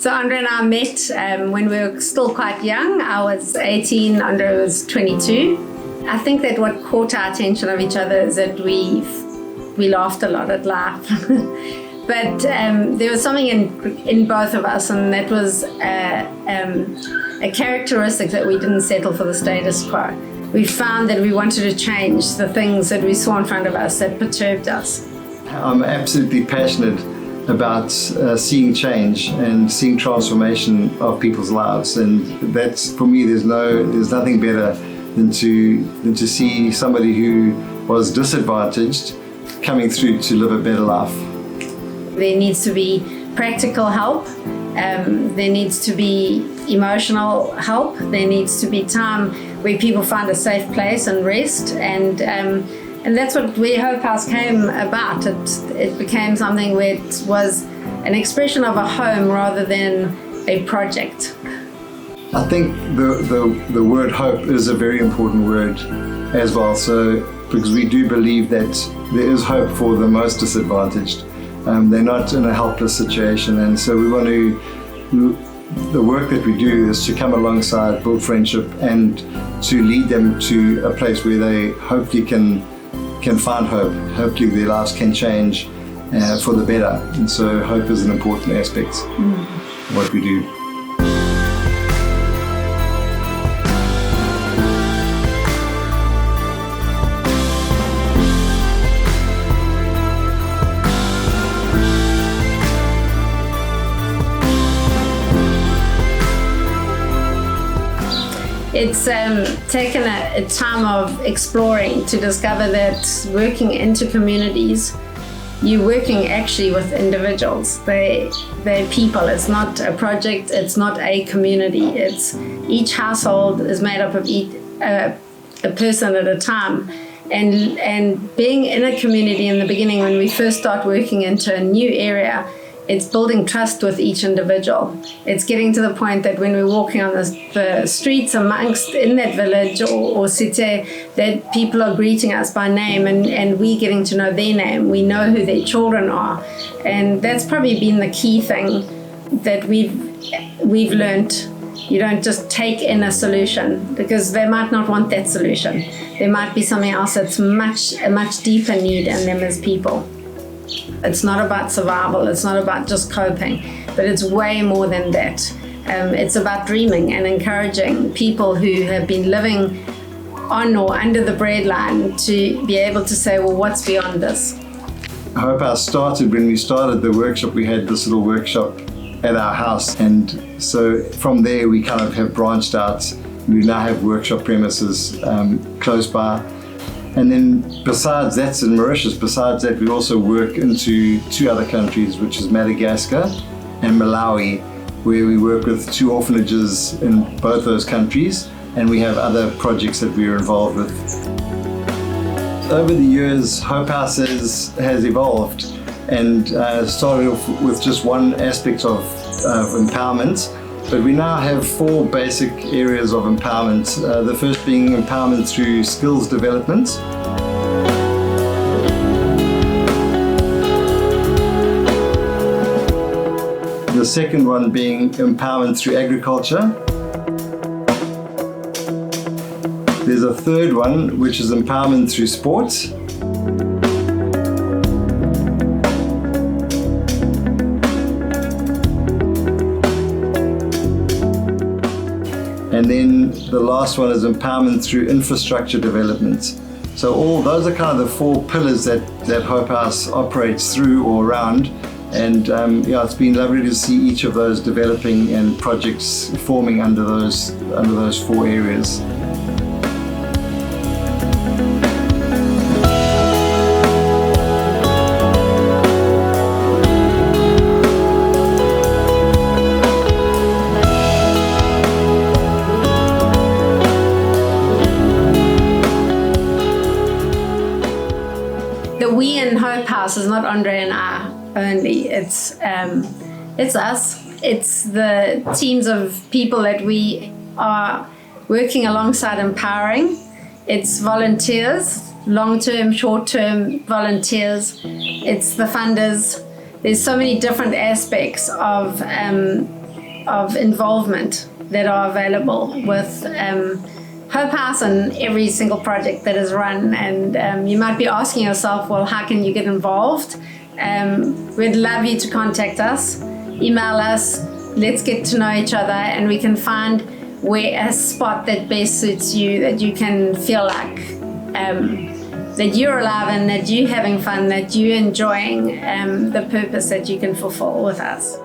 So Andre and I met when we were still quite young. I was 18, Andre was 22. I think that what caught our attention of each other is that we laughed a lot at life. But there was something in both of us, and that was a characteristic that we didn't settle for the status quo. We found that we wanted to change the things that we saw in front of us that perturbed us. I'm absolutely passionate about seeing change and seeing transformation of people's lives, and that's, for me, there's nothing better than to see somebody who was disadvantaged coming through to live a better life. There needs to be practical help, there needs to be emotional help, there needs to be time where people find a safe place and rest, and that's what Hope House came about. It became something where it was an expression of a home rather than a project. I think the word hope is a very important word as well, so because we do believe that there is hope for the most disadvantaged. They're not in a helpless situation, and so we want to, the work that we do is to come alongside, build friendship, and to lead them to a place where they hopefully can find hope. Hopefully their lives can change for the better, and so hope is an important aspect of what we do. It's taken a time of exploring to discover that working into communities, you're working actually with individuals. They're people. It's not a project. It's not a community. It's each household is made up of a person at a time. And being in a community in the beginning, when we first start working into a new area, it's building trust with each individual. It's getting to the point that when we're walking on the streets in that village or city, that people are greeting us by name, and we getting to know their name. We know who their children are. And that's probably been the key thing that we've learned. You don't just take in a solution, because they might not want that solution. There might be something else that's a much deeper need in them as people. It's not about survival, it's not about just coping, but it's way more than that. It's about dreaming and encouraging people who have been living on or under the breadline to be able to say, well, what's beyond this? Hope House started when we started the workshop. We had this little workshop at our house, and so from there we kind of have branched out. We now have workshop premises close by. And then besides that's in Mauritius, besides that we also work into 2 other countries, which is Madagascar and Malawi, where we work with 2 orphanages in both those countries, and we have other projects that we are involved with. Over the years, Hope House has evolved and started off with just one aspect of empowerment. But we now have 4 basic areas of empowerment. The first being empowerment through skills development. The second one being empowerment through agriculture. There's a third one, which is empowerment through sports. And then the last one is empowerment through infrastructure development. So all those are kind of the 4 pillars that Hope House operates through or around. And it's been lovely to see each of those developing and projects forming under those 4 areas. The we in Hope House is not Andre and I only. It's us. It's the teams of people that we are working alongside, empowering. It's volunteers, long-term, short-term volunteers. It's the funders. There's so many different aspects of of involvement that are available with Hope House and every single project that is run. And you might be asking yourself, well, how can you get involved? We'd love you to contact us, email us, let's get to know each other, and we can find where a spot that best suits you, that you can feel like that you're alive and that you're having fun, that you're enjoying the purpose that you can fulfill with us.